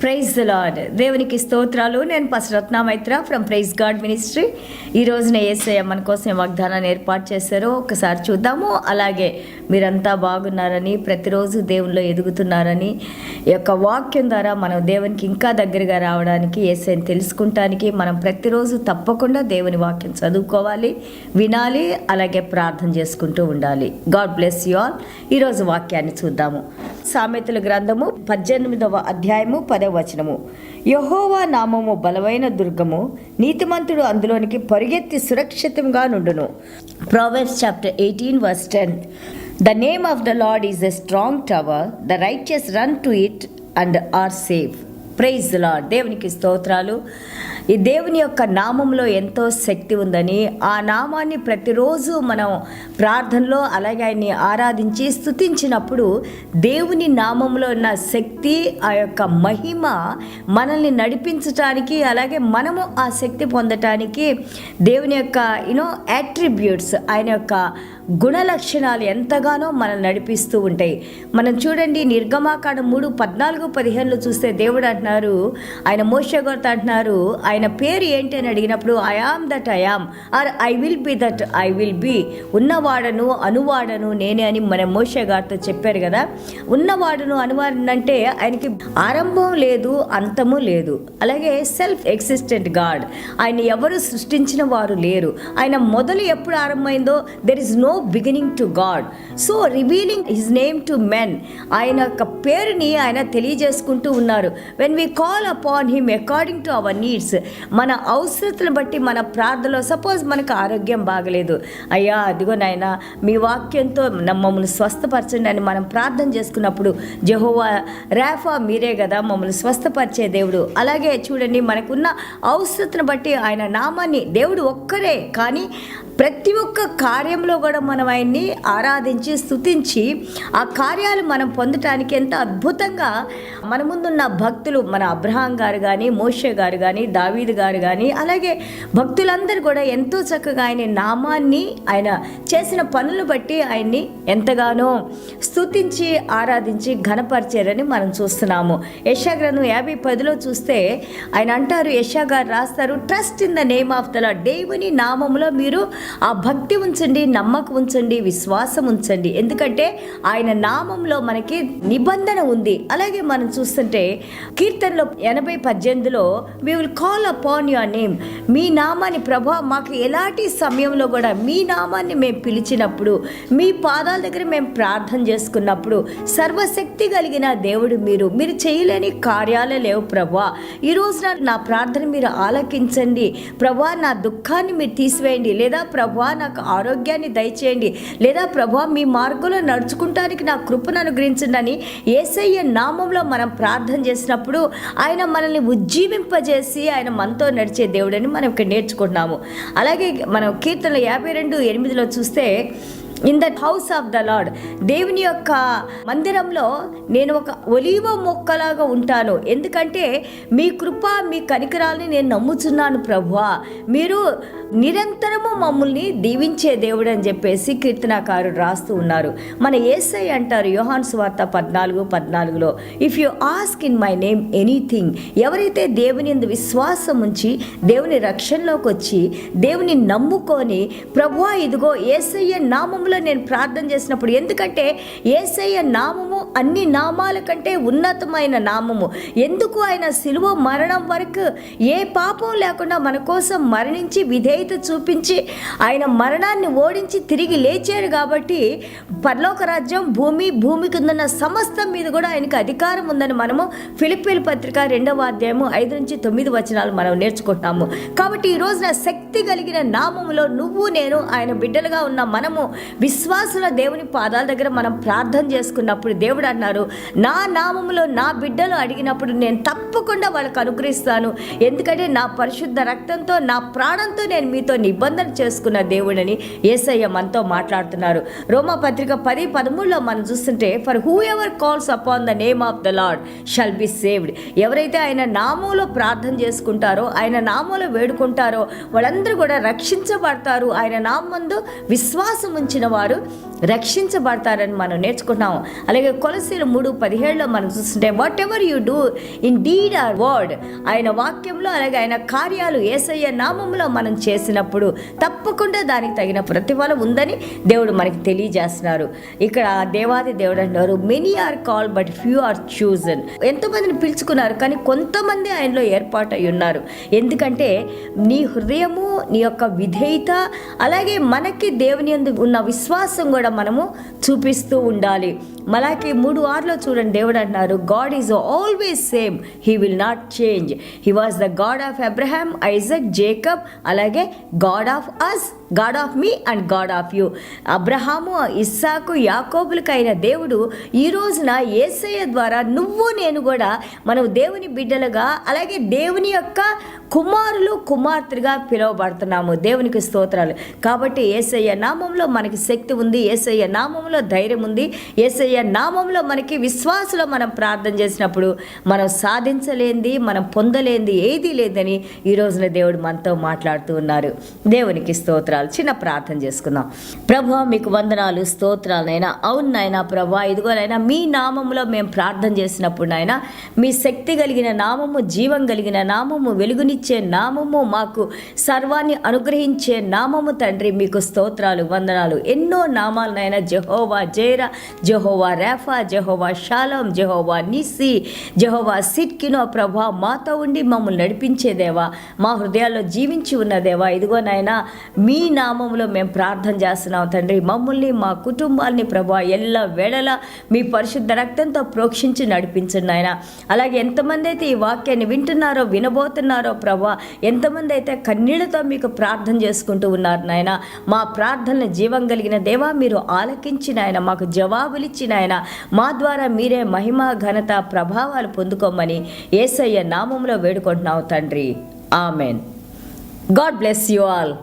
Praise the lord. దేవునికి స్తోత్రాలు. నేను pastor Ratna Maitra from praise god ministry. ఈ రోజున యేసయ్య మన కోసం వాగ్దానాన్ని ఏర్పాటు చేశారో ఒకసారి చూద్దాము. అలాగే మీరంతా బాగున్నారని, ప్రతిరోజు దేవునిలో ఎదుగుతున్నారని, ఈ యొక్క వాక్యం ద్వారా మనం దేవునికి ఇంకా దగ్గరగా రావడానికి, యేసయ్యని తెలుసుకుంటానికి మనం ప్రతిరోజు తప్పకుండా దేవుని వాక్యం చదువుకోవాలి, వినాలి, అలాగే ప్రార్థన చేసుకుంటూ ఉండాలి. God bless you all. ఈరోజు వాక్యాన్ని చూద్దాము. సామెతల గ్రంథము 18వ అధ్యాయము 10వ వచనము. యెహోవా నామము బలమైన దుర్గము, నీతిమంతుడు అందులోనికి పరిగెత్తి సురక్షితంగా నుండును. Proverbs chapter 18 verse 10. The name of the Lord is a strong tower, the righteous run to it and are safe. Praise the lord. దేవునికి స్తోత్రాలు. ఈ దేవుని యొక్క నామంలో ఎంతో శక్తి ఉందని, ఆ నామాన్ని ప్రతిరోజు మనం ప్రార్థనలో అలాగే ఆయన్ని ఆరాధించి స్తుతించినప్పుడు దేవుని నామంలో ఉన్న శక్తి, ఆ యొక్క మహిమ మనల్ని నడిపించటానికి, అలాగే మనము ఆ శక్తి పొందటానికి దేవుని యొక్క యాట్రిబ్యూట్స్, ఆయన యొక్క గుణలక్షణాలు ఎంతగానో మనల్ని నడిపిస్తూ ఉంటాయి. మనం చూడండి, నిర్గమాకాండం 3:14-15 చూస్తే దేవుడు అంటున్నారు, ఆయన మోషే గారితో అంటున్నారు, ఆయన పేరు ఏంటి అని అడిగినప్పుడు I am that I am, or I will be that I will be. ఉన్నవాడను అనువాడను నేనే అని మన మోషే గారితో చెప్పారు కదా. ఉన్నవాడును అనువాడను అంటే ఆయనకి ఆరంభం లేదు, అంతము లేదు. అలాగే సెల్ఫ్ ఎగ్జిస్టెంట్ గాడ్, ఆయన ఎవరు సృష్టించిన వారు లేరు. ఆయన మొదలు ఎప్పుడు ఆరంభమైందో there is no beginning to God. So revealing his name to men, ఆయన యొక్క పేరుని ఆయన తెలియజేసుకుంటూ ఉన్నారు. When we call upon him according to our needs, మన అవసరతను బట్టి మన ప్రార్థనలో, సపోజ్ మనకు ఆరోగ్యం బాగలేదు, అయ్యా అదిగో నాయన మీ వాక్యంతో మమ్మల్ని స్వస్థపరచండి అని మనం ప్రార్థన చేసుకున్నప్పుడు యెహోవా రాఫా మీరే కదా మమ్మల్ని స్వస్థపరిచే దేవుడు. అలాగే చూడండి, మనకున్న అవసరతను బట్టి ఆయన నామాన్ని, దేవుడు ఒక్కరే కానీ ప్రతి ఒక్క కార్యంలో కూడా మనం ఆయన్ని ఆరాధించి స్తుతించి ఆ కార్యాలు మనం పొందటానికి ఎంత అద్భుతంగా మన ముందున్న భక్తులు, మన అబ్రహాం గారు కానీ, మోషే గారు కానీ, దావీదు గారు కానీ, అలాగే భక్తులందరూ కూడా ఎంతో చక్కగా ఆయన నామాన్ని, ఆయన చేసిన పనులు బట్టి ఆయన్ని ఎంతగానో స్తుతించి ఆరాధించి ఘనపరిచారని మనం చూస్తున్నాము. యెషయా గ్రంథం 50:10 చూస్తే ఆయన అంటారు, యెషయా గారు రాస్తారు, trust in the name of the lord. దేవుని నామములో మీరు ఆ భక్తి ఉంచండి, నమ్మకం ఉంచండి, విశ్వాసం ఉంచండి. ఎందుకంటే ఆయన నామంలో మనకి నిబంధన ఉంది. అలాగే మనం చూస్తుంటే కీర్తనలో 80:18 we will call upon your name. మీ నామాన్ని ప్రభా, మాకు ఎలాంటి సమయంలో కూడా మీ నామాన్ని మేము పిలిచినప్పుడు, మీ పాదాల దగ్గర మేము ప్రార్థన చేసుకున్నప్పుడు, సర్వశక్తి కలిగిన దేవుడు మీరు చేయలేని కార్యాలే లేవు ప్రభా. ఈ రోజున నా ప్రార్థన మీరు ఆలకించండి ప్రభా. నా దుఃఖాన్ని మీరు తీసివేయండి, లేదా ప్రభా నాకు ఆరోగ్యాన్ని దయచేయండి, లేదా ప్రభా మీ మార్గంలో నడుచుకుంటానికి నా కృపను అనుగ్రహించండి అని యేసయ్య నామంలో మనం ప్రార్థన చేసినప్పుడు ఆయన మనల్ని ఉజ్జీవింపజేసి ఆయన మనతో నడిచే దేవుడని మనం ఇక్కడ నేర్చుకుంటున్నాము. అలాగే మనం కీర్తనలు 52:8 చూస్తే, in that house of the lord, దేవుని యొక్క మందిరంలో నేను ఒక ఒలీవ మొక్కలాగా ఉంటాను, ఎందుకంటే మీ కృప మీ కనికరాలని నేను నమ్ముచున్నాను ప్రభువా, మీరు నిరంతరము మమ్మల్ని దీవించే దేవుడు అని చెప్పేసి కీర్తనాకారుడు రాస్తూ ఉన్నారు. మన యేసయ్య అంటారు యోహాను సువార్త 14:14 if you ask in my name anything. ఎవరైతే దేవుని యందు విశ్వాసం ఉంచి దేవుని రక్షణలోకి వచ్చి దేవుని నమ్ముకొని ప్రభువా ఇదిగో యేసయ్య నామములో నేను ప్రార్థన చేసినప్పుడు, ఎందుకంటే యేసయ్య నామము అన్ని నామాల కంటే ఉన్నతమైన నామము. ఎందుకు ఆయన సిలువ మరణం వరకు ఏ పాపం లేకుండా మన కోసం మరణించి విధేయత చూపించి ఆయన మరణాన్ని ఓడించి తిరిగి లేచాడు. కాబట్టి పరలోక రాజ్యం, భూమి కిందన్న సమస్తం మీద కూడా ఆయనకు అధికారం ఉందని మనము ఫిలిప్పీల పత్రిక 2వ అధ్యాయము 5-9 మనం నేర్చుకుంటున్నాము. కాబట్టి ఈ రోజున శక్తి కలిగిన నామములో నువ్వు నేను ఆయన బిడ్డలుగా ఉన్న మనము విశ్వాసుల దేవుని పాదాల దగ్గర మనం ప్రార్థన చేసుకున్నప్పుడు దేవుడు అన్నారు, నా నామములో నా బిడ్డలు అడిగినప్పుడు నేను తప్పకుండా వాళ్ళకు అనుగ్రహిస్తాను, ఎందుకంటే నా పరిశుద్ధ రక్తంతో నా ప్రాణంతో నేను మీతో నిబంధన చేసుకున్న దేవుడని యేసయ్య మనతో మాట్లాడుతున్నారు. రోమా పత్రిక 10:13 మనం చూస్తుంటే, for who ever calls upon the name of the lord shall be saved. ఎవరైతే ఆయన నామంలో ప్రార్థన చేసుకుంటారో, ఆయన నామంలో వేడుకుంటారో వాళ్ళందరూ కూడా రక్షించబడతారు. ఆయన నామందు విశ్వాసం ఉంచిన నమ్మిన వారు రక్షించబడతారని మనం నేర్చుకుంటున్నాం. అలాగే కొలసీలు 3:17 మనం చూస్తుంటే whatever you do in deed or word, ఆయన వాక్యంలో అలాగే ఆయన కార్యాలు యేసయ్య నామంలో మనం చేసినప్పుడు తప్పకుండా దానికి తగిన ప్రతిఫలం ఉందని దేవుడు మనకి తెలియజేస్తున్నారు. ఇక్కడ దేవాది దేవుడు అంటారు, many are call but few are chosen. ఎంతోమందిని పిలుచుకున్నారు కానీ కొంతమంది ఆయనలో ఏర్పాటై ఉన్నారు. ఎందుకంటే నీ హృదయము, నీ యొక్క విధేయత, అలాగే మనకి దేవుని యందు ఉన్న విశ్వాసం కూడా మనము చూపిస్తూ ఉండాలి. మలాకి 3:6 చూడండి, దేవుడు అంటున్నారు, God is always same, he will not change. He was the God of Abraham, Isaac, Jacob, అలాగే God of us, God of me and God of you. అబ్రహాము, ఇస్సాకు, యాకోబులకైన దేవుడు ఈ రోజున యేసయ్య ద్వారా నువ్వు నేను కూడా మనం దేవుని బిడ్డలుగా, అలాగే దేవుని యొక్క కుమారులు కుమార్తెలుగా పిలువబడుతున్నాము. దేవునికి స్తోత్రాలు. కాబట్టి యేసయ్య నామంలో మనకి శక్తి ఉంది, యేసయ్య నామంలో ధైర్యం ఉంది, యేసయ్య నామంలో మనకి విశ్వాసంలో మనం ప్రార్థన చేసినప్పుడు మనం సాధించలేంది, మనం పొందలేంది ఏదీ లేదని ఈ రోజున దేవుడు మనతో మాట్లాడుతూ ఉన్నారు. దేవునికి స్తోత్రాలు. చిన్న ప్రార్థన చేసుకుందాం. ప్రభువా, మీకు వందనాలు, స్తోత్రాలు నైనా. అవును నాయనా ప్రభువా, ఇదిగోనైనా మీ నామంలో మేము ప్రార్థన చేసినప్పుడు నాయనా, మీ శక్తి కలిగిన నామము, జీవం కలిగిన నామము, వెలుగునిచ్చే నామము, మాకు సర్వాన్ని అనుగ్రహించే నామము తండ్రి, మీకు స్తోత్రాలు, వందనాలు. ఎన్నో నామాలనైనా, Jehovah Jireh, Jehovah Rapha, Jehovah Shalom, Jehovah Nissi, Jehovah Tsidkenu ప్రభా, మాతో ఉండి మమ్మల్ని నడిపించే దేవా, మా హృదయాల్లో జీవించి ఉన్న దేవా, ఇదిగోనైనా మీ నామంలో మేము ప్రార్థన చేస్తున్నాం తండ్రి. మమ్మల్ని, మా కుటుంబాలని ప్రభా ఎల్ల వేళలా మీ పరిశుద్ధ రక్తంతో ప్రోక్షించి నడిపించండి నాయన. అలాగే ఎంతమంది అయితే ఈ వాక్యాన్ని వింటున్నారో, వినబోతున్నారో ప్రభా, ఎంతమంది అయితే కన్నీళ్లతో మీకు ప్రార్థన చేసుకుంటూ ఉన్నారు నాయన, మా ప్రార్థనలు జీవం కలిగిన దేవా మీరు ఆలకించిన ఆయన, మాకు జవాబులిచ్చిన ఆయన, మా ద్వారా మీరే మహిమ, ఘనత, ప్రభావాలు పొందుకోమని యేసయ్య నామంలో వేడుకుంటున్నావు తండ్రి. Amen. God bless you all.